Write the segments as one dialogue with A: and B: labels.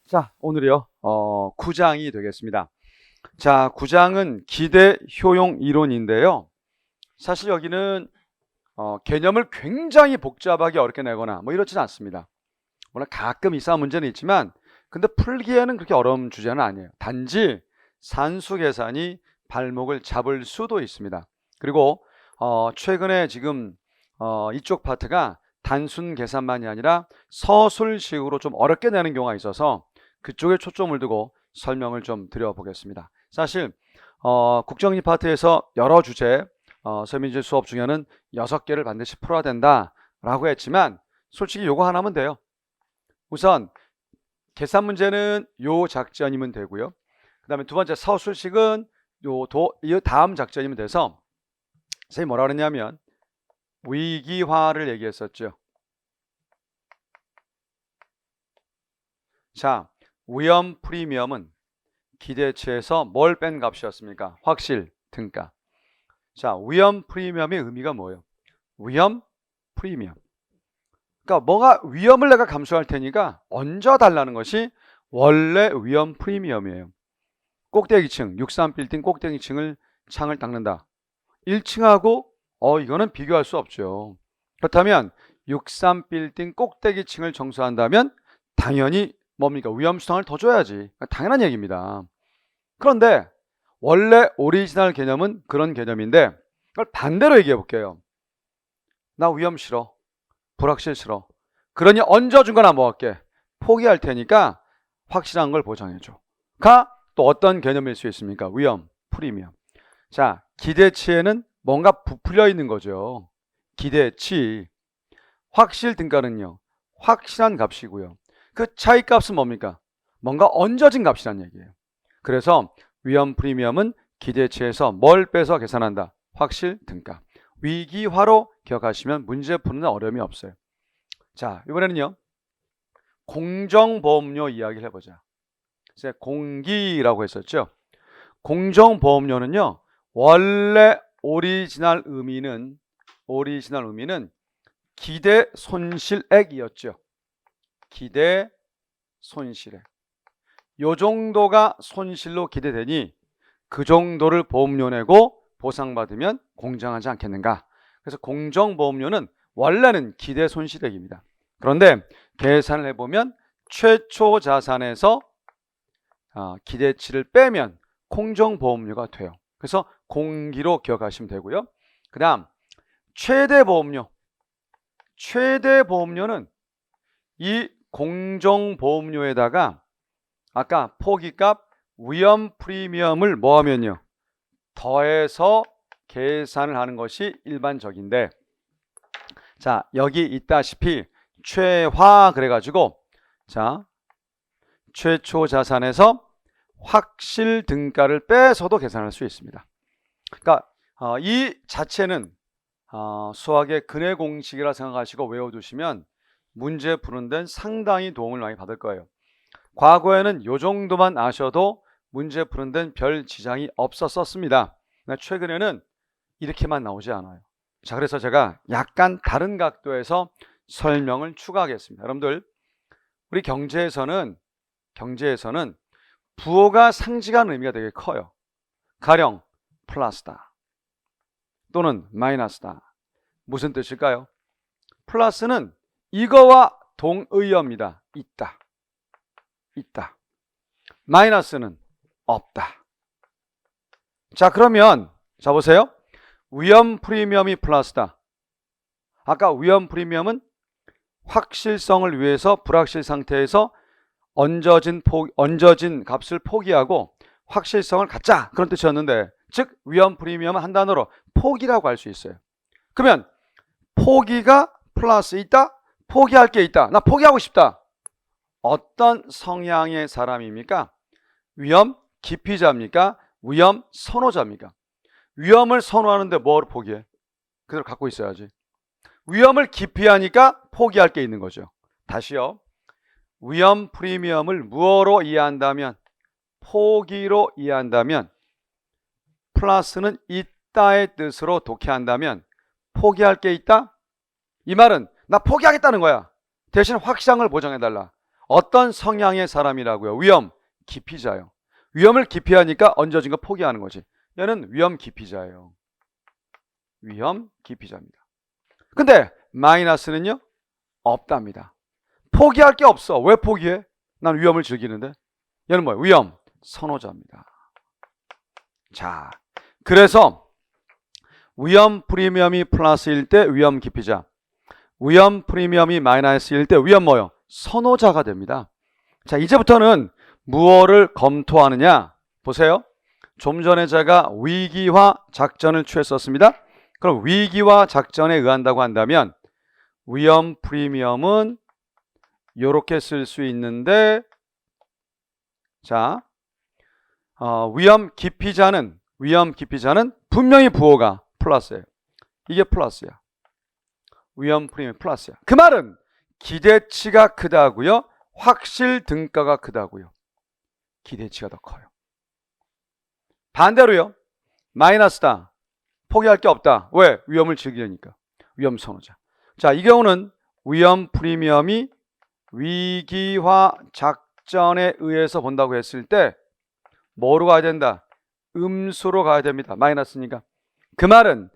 A: 자, 오늘이요. 9장이 되겠습니다. 자, 9장은 기대 효용 이론인데요. 사실 여기는 개념을 굉장히 복잡하게 어렵게 내거나 뭐 이렇지는 않습니다. 물론 가끔 이상한 문제는 있지만 근데 풀기에는 그렇게 어려운 주제는 아니에요. 단지 산수 계산이 발목을 잡을 수도 있습니다. 그리고 최근에 지금 이쪽 파트가 단순 계산만이 아니라 서술식으로 좀 어렵게 내는 경우가 있어서 그쪽에 초점을 두고 설명을 좀 드려보겠습니다. 사실 국정리 파트에서 여러 주제 서민지 수업 중에는 6개를 반드시 풀어야 된다라고 했지만 솔직히 요거 하나면 돼요. 우선 계산 문제는 요 작전이면 되고요. 그 다음에 두 번째 서술식은 이 다음 작전이면 돼서 선생님이 뭐라 그랬냐면 위기화를 얘기했었죠. 자, 위험 프리미엄은 기대치에서 뭘 뺀 값이었습니까? 확실, 등가. 자, 위험 프리미엄의 의미가 뭐예요? 위험 프리미엄. 그러니까 뭐가 위험을 내가 감수할 테니까 얹어달라는 것이 원래 위험 프리미엄이에요. 꼭대기층, 63빌딩 꼭대기층을 창을 닦는다. 1층하고 이거는 비교할 수 없죠. 그렇다면 63빌딩 꼭대기층을 정수한다면 당연히 뭡니까? 위험수당을 더 줘야지. 당연한 얘기입니다. 그런데 원래 오리지널 개념은 그런 개념인데 그걸 반대로 얘기해 볼게요. 나 위험 싫어. 불확실 싫어. 그러니 얹어준 거나 뭐 할게. 포기할 테니까 확실한 걸 보장해줘. 가 또 어떤 개념일 수 있습니까? 위험, 프리미엄. 자, 기대치에는 뭔가 부풀려 있는 거죠. 기대치. 확실 등가는요. 확실한 값이고요. 그 차이 값은 뭡니까? 뭔가 얹어진 값이란 얘기예요. 그래서 위험 프리미엄은 기대치에서 뭘 빼서 계산한다? 확실 등가. 위기화로 기억하시면 문제 푸는 데 어려움이 없어요. 자, 이번에는요. 공정보험료 이야기를 해보자. 이제 공기라고 했었죠. 공정보험료는요. 원래 오리지널 의미는 기대 손실액이었죠. 기대 손실액. 요 정도가 손실로 기대되니 그 정도를 보험료 내고 보상받으면 공정하지 않겠는가. 그래서 공정보험료는 원래는 기대 손실액입니다. 그런데 계산을 해보면 최초 자산에서 기대치를 빼면 공정보험료가 돼요. 그래서 공기로 기억하시면 되고요. 그 다음 최대보험료. 최대보험료는 이 공정보험료에다가 아까 포기값 위험 프리미엄을 뭐하면요. 더해서 계산을 하는 것이 일반적인데 자 여기 있다시피 최화 그래가지고 자 최초 자산에서 확실 등가를 빼서도 계산할 수 있습니다. 그러니까 이 자체는 수학의 근해 공식이라 생각하시고 외워두시면 문제 푸는 데는 상당히 도움을 많이 받을 거예요. 과거에는 이 정도만 아셔도 문제 푸는 데는 별 지장이 없었습니다. 최근에는 이렇게만 나오지 않아요. 자, 그래서 제가 약간 다른 각도에서 설명을 추가하겠습니다. 여러분들, 우리 경제에서는 부호가 상징하는 의미가 되게 커요. 가령 플러스다 또는 마이너스다. 무슨 뜻일까요? 플러스는 이거와 동의어입니다. 있다. 마이너스는 없다. 자, 그러면 자 보세요. 위험 프리미엄이 플러스다. 아까 위험 프리미엄은 확실성을 위해서 불확실 상태에서 얹어진 값을 포기하고 확실성을 갖자 그런 뜻이었는데 즉 위험 프리미엄은 한 단어로 포기라고 할 수 있어요. 그러면 포기가 플러스 있다? 포기할 게 있다. 나 포기하고 싶다. 어떤 성향의 사람입니까? 위험 기피자입니까? 위험 선호자입니까? 위험을 선호하는데 뭘 포기해? 그대로 갖고 있어야지. 위험을 기피하니까 포기할 게 있는 거죠. 다시요. 위험 프리미엄을 무엇로 이해한다면 포기로 이해한다면 플러스는 있다의 뜻으로 독해한다면 포기할 게 있다? 이 말은 나 포기하겠다는 거야. 대신 확실한 걸 보장해달라. 어떤 성향의 사람이라고요? 위험 기피자요. 위험을 기피하니까 얹어진 거 포기하는 거지. 얘는 위험 기피자예요. 위험 기피자입니다. 근데 마이너스는요? 없답니다. 포기할 게 없어. 왜 포기해? 난 위험을 즐기는데. 얘는 뭐예요? 위험 선호자입니다. 자, 그래서 위험 프리미엄이 플러스일 때 위험 기피자, 위험 프리미엄이 마이너스일 때 위험 뭐요? 선호자가 됩니다. 자, 이제부터는 무엇을 검토하느냐? 보세요. 좀 전에 제가 위기화 작전을 취했었습니다. 그럼 위기화 작전에 의한다고 한다면 위험 프리미엄은 이렇게 쓸 수 있는데, 자, 위험 기피자는 분명히 부호가 플러스예요. 이게 플러스야. 위험 프리미엄 플러스야. 그 말은 기대치가 크다고요? 확실 등가가 크다고요? 기대치가 더 커요. 반대로요. 마이너스다. 포기할 게 없다. 왜? 위험을 즐기려니까. 위험 선호자. 자, 이 경우는 위험 프리미엄이 위기화 작전에 의해서 본다고 했을 때 뭐로 가야 된다? 음수로 가야 됩니다. 마이너스니까. 그 말은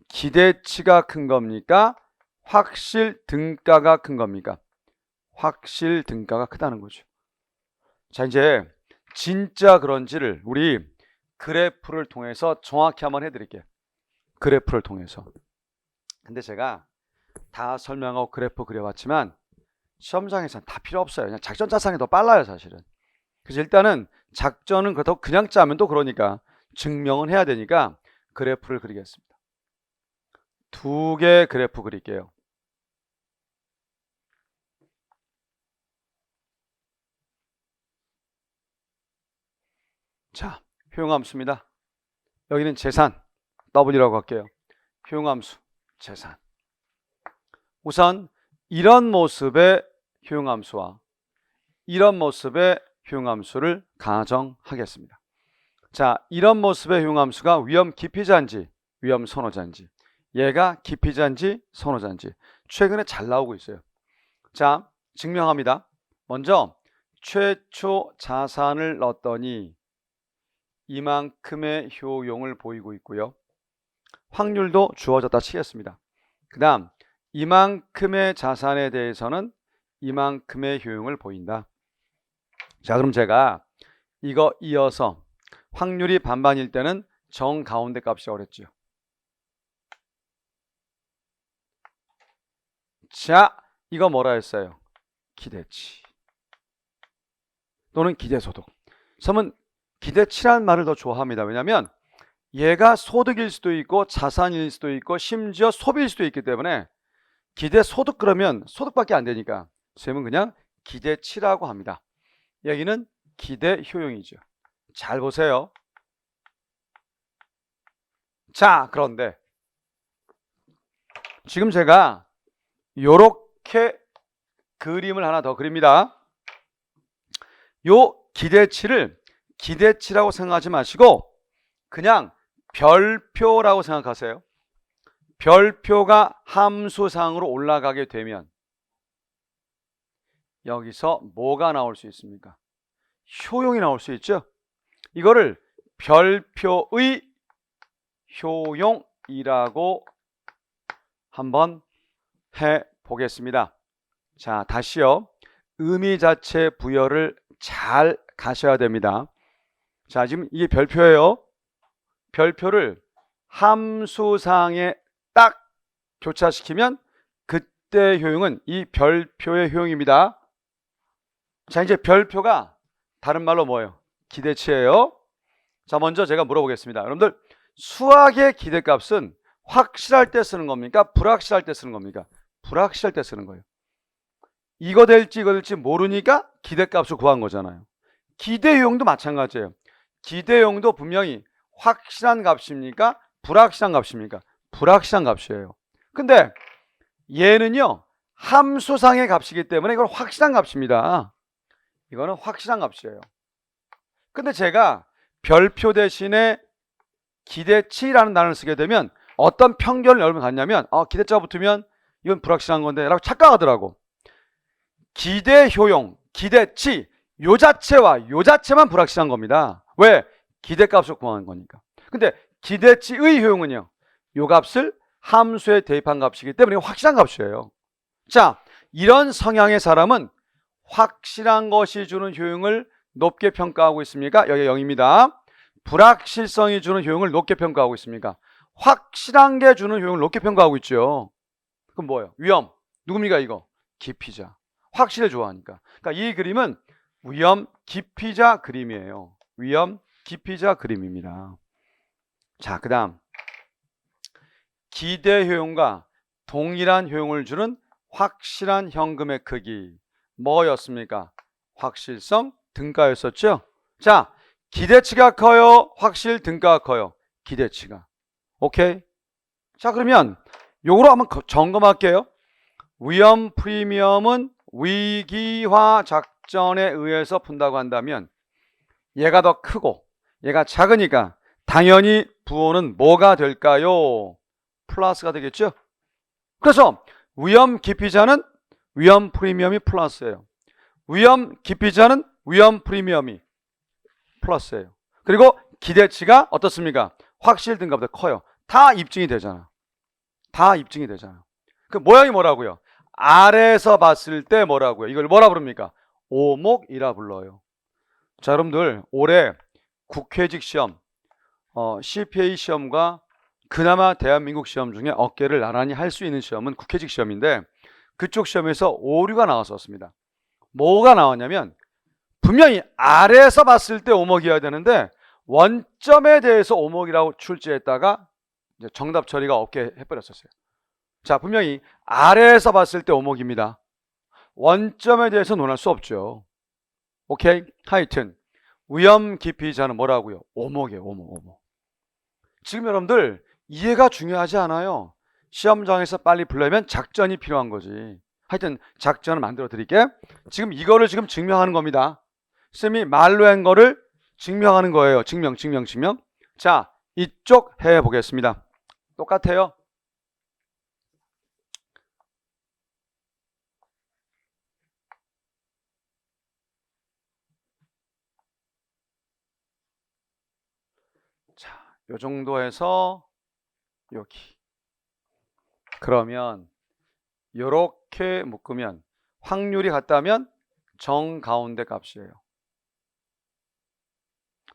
A: 기대치가 큰 겁니까? 확실 등가가 큰 겁니까? 확실 등가가 크다는 거죠. 자, 이제 진짜 그런지를 우리 그래프를 통해서 정확히 한번 해드릴게요. 그래프를 통해서. 근데 제가 다 설명하고 그래프 그려봤지만 시험장에서는 다 필요 없어요. 그냥 작전 짜상이 더 빨라요, 사실은. 그래서 일단은 작전은 그렇다고 그냥 짜면 또 그러니까 증명은 해야 되니까 그래프를 그리겠습니다. 두 개의 그래프 그릴게요. 자, 효용함수입니다. 여기는 재산, W라고 할게요. 효용함수, 재산. 우선 이런 모습의 효용함수와 이런 모습의 효용함수를 가정하겠습니다. 자, 이런 모습의 효용함수가 위험 기피자인지 위험 선호자인지, 얘가 기피자인지 선호자인지 최근에 잘 나오고 있어요. 자, 증명합니다. 먼저 최초 자산을 넣었더니 이만큼의 효용을 보이고 있고요. 확률도 주어졌다 치겠습니다. 그 다음 이만큼의 자산에 대해서는 이만큼의 효용을 보인다. 자, 그럼 제가 이거 이어서 확률이 반반일 때는 정 가운데 값이라고 그랬죠. 자, 이거 뭐라 했어요? 기대치 또는 기대소득. 저는 기대치라는 말을 더 좋아합니다. 왜냐하면 얘가 소득일 수도 있고 자산일 수도 있고 심지어 소비일 수도 있기 때문에 기대소득 그러면 소득밖에 안 되니까 쌤은 그냥 기대치라고 합니다. 여기는 기대효용이죠. 잘 보세요. 자, 그런데 지금 제가 요렇게 그림을 하나 더 그립니다. 요 기대치를 기대치라고 생각하지 마시고 그냥 별표라고 생각하세요. 별표가 함수상으로 올라가게 되면 여기서 뭐가 나올 수 있습니까? 효용이 나올 수 있죠. 이거를 별표의 효용이라고 한번 해보겠습니다. 자, 다시요. 의미 자체 부여를 잘 가셔야 됩니다. 자, 지금 이게 별표예요. 별표를 함수상에 딱 교차시키면 그때 효용은 이 별표의 효용입니다. 자, 이제 별표가 다른 말로 뭐예요? 기대치예요. 자, 먼저 제가 물어보겠습니다. 여러분들, 수학의 기대값은 확실할 때 쓰는 겁니까? 불확실할 때 쓰는 겁니까? 불확실할 때 쓰는 거예요. 이거 될지 이거 될지 모르니까 기대값을 구한 거잖아요. 기대효용도 마찬가지예요. 기대효용도 분명히 확실한 값입니까? 불확실한 값입니까? 불확실한 값이에요. 근데 얘는요, 함수상의 값이기 때문에 이건 확실한 값입니다. 이거는 확실한 값이에요. 근데 제가 별표 대신에 기대치라는 단어를 쓰게 되면 어떤 편견을 여러분 갖냐면 기대치가 붙으면 이건 불확실한 건데 라고 착각하더라고. 기대효용, 기대치 요 자체와 요 자체만 불확실한 겁니다. 왜? 기대값을 구하는 거니까. 근데 기대치의 효용은요. 요 값을 함수에 대입한 값이기 때문에 확실한 값이에요. 자, 이런 성향의 사람은 확실한 것이 주는 효용을 높게 평가하고 있습니까? 여기 0입니다. 불확실성이 주는 효용을 높게 평가하고 있습니까? 확실한 게 주는 효용을 높게 평가하고 있죠. 그럼 뭐예요? 위험. 누굽니까 이거? 기피자. 확실을 좋아하니까. 그러니까 이 그림은 위험 기피자 그림이에요. 위험 기피자 그림입니다. 자, 그 다음 기대 효용과 동일한 효용을 주는 확실한 현금의 크기 뭐였습니까? 확실성 등가였었죠. 자, 기대치가 커요? 확실 등가가 커요? 기대치가. 오케이? 자, 그러면 요거로 한번 점검할게요. 위험 프리미엄은 위기화 작전에 의해서 푼다고 한다면 얘가 더 크고 얘가 작으니까 당연히 부호는 뭐가 될까요? 플러스가 되겠죠? 그래서 위험 기피자는 위험 프리미엄이 플러스예요. 위험 기피자는 위험 프리미엄이 플러스예요. 그리고 기대치가 어떻습니까? 확실 등급보다 커요. 다 입증이 되잖아. 다 입증이 되잖아. 그 모양이 뭐라고요? 아래에서 봤을 때 뭐라고요? 이걸 뭐라 부릅니까? 오목이라 불러요. 자, 여러분들 올해 국회직 시험, CPA 시험과 그나마 대한민국 시험 중에 어깨를 나란히 할 수 있는 시험은 국회직 시험인데 그쪽 시험에서 오류가 나왔었습니다. 뭐가 나왔냐면 분명히 아래에서 봤을 때 오목이어야 되는데 원점에 대해서 오목이라고 출제했다가 이제 정답 처리가 없게 해버렸었어요. 자, 분명히 아래에서 봤을 때 오목입니다. 원점에 대해서 논할 수 없죠. 오케이? 하여튼 위험 기피자는 뭐라고요? 오목이에요. 오목. 지금 여러분들 이해가 중요하지 않아요. 시험장에서 빨리 불려면 작전이 필요한 거지. 하여튼 작전을 만들어 드릴게. 지금 이거를 지금 증명하는 겁니다. 쌤이 말로 한 거를 증명하는 거예요. 증명. 자, 이쪽 해보겠습니다. 똑같아요. 자, 요 정도 해서 여기. 그러면 요렇게 묶으면 확률이 같다면 정가운데 값이에요.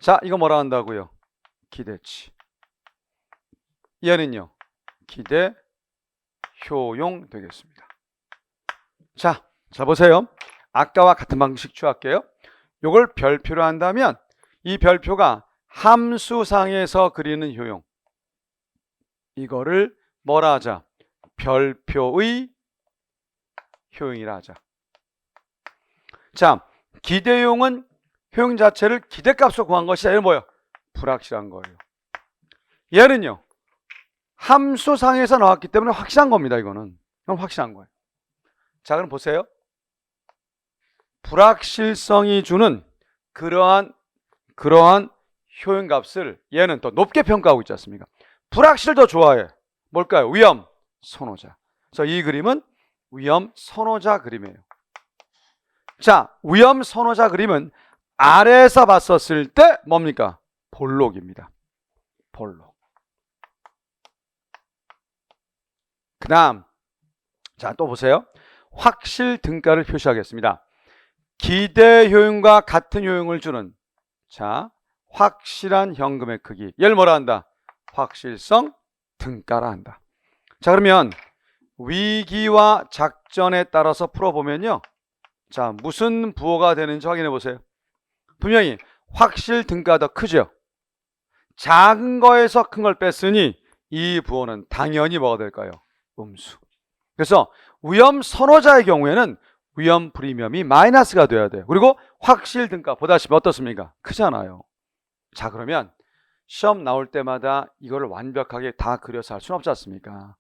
A: 자, 이거 뭐라 한다고요? 기대치. 얘는요, 기대 효용 되겠습니다. 자, 보세요. 아까와 같은 방식 취할게요. 요걸 별표로 한다면 이 별표가 함수상에서 그리는 효용. 이거를 뭐라 하자? 별표의 효용이라 하자. 자, 기대용은 효용 자체를 기대값으로 구한 것이다. 얘는 뭐예요? 불확실한 거예요. 얘는요, 함수상에서 나왔기 때문에 확실한 겁니다. 이거는. 그럼 확실한 거예요. 자, 그럼 보세요. 불확실성이 주는 그러한 효용값을 얘는 더 높게 평가하고 있지 않습니까? 불확실을 더 좋아해. 뭘까요? 위험 선호자. 그래서 이 그림은 위험 선호자 그림이에요. 자, 위험 선호자 그림은 아래에서 봤었을 때 뭡니까? 볼록입니다. 볼록. 그 다음, 자, 또 보세요. 확실 등가를 표시하겠습니다. 기대 효용과 같은 효용을 주는, 자, 확실한 현금의 크기. 얘를 뭐라 한다? 확실성 등가라 한다. 자, 그러면 위기와 작전에 따라서 풀어보면요. 자, 무슨 부호가 되는지 확인해 보세요. 분명히 확실 등가가 더 크죠. 작은 거에서 큰 걸 뺐으니 이 부호는 당연히 뭐가 될까요? 음수. 그래서 위험 선호자의 경우에는 위험 프리미엄이 마이너스가 돼야 돼요. 그리고 확실 등가 보다시피 어떻습니까? 크잖아요. 자, 그러면 시험 나올 때마다 이거를 완벽하게 다 그려서 할 수는 없지 않습니까?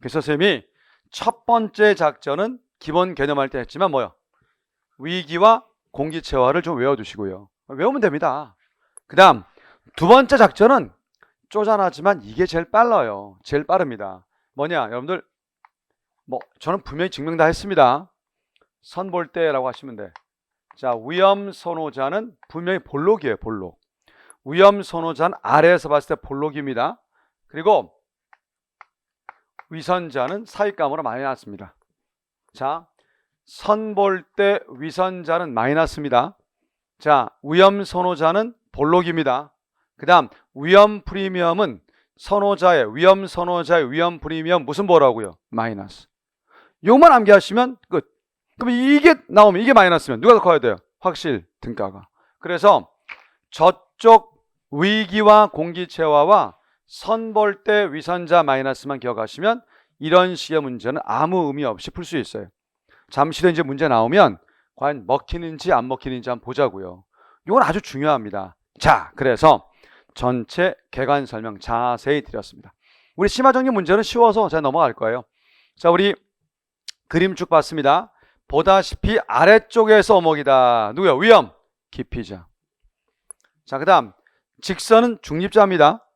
A: 그래서 쌤이 첫 번째 작전은 기본 개념할 때 했지만 뭐요? 위기와 공기체화를 좀 외워두시고요. 외우면 됩니다. 그 다음 두 번째 작전은 쪼잔하지만 이게 제일 빨라요. 제일 빠릅니다. 뭐냐? 여러분들 저는 분명히 증명 다 했습니다. 선 볼 때라고 하시면 돼. 자, 위험 선호자는 분명히 볼록이에요. 볼록. 위험 선호자는 아래에서 봤을 때 볼록입니다. 그리고 위선자는 사익감으로 마이너스입니다. 자, 선 볼 때 위선자는 마이너스입니다. 자, 위험 선호자는 볼록입니다. 그 다음 위험 프리미엄은 위험 선호자의 위험 프리미엄 무슨 뭐라고요? 마이너스. 요것만 암기하시면 끝. 그럼 이게 나오면 이게 마이너스면 누가 더 커야 돼요? 확실 등가가. 그래서 저쪽 위기와 공기체화와 선 볼 때 위선자 마이너스만 기억하시면 이런 식의 문제는 아무 의미 없이 풀 수 있어요. 잠시 후에 이제 문제 나오면 과연 먹히는지 안 먹히는지 한번 보자고요. 이건 아주 중요합니다. 자, 그래서 전체 개관 설명 자세히 드렸습니다. 우리 심화정리 문제는 쉬워서 제가 넘어갈 거예요. 자, 우리 그림 쭉 봤습니다. 보다시피 아래쪽에서 어목이다. 누구요? 위험, 기피자. 자, 그 다음 직선은 중립자입니다.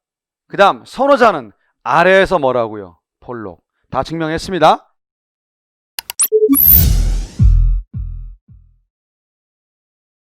A: 그 다음 선호자는 아래에서 뭐라고요? 볼록. 다 증명했습니다.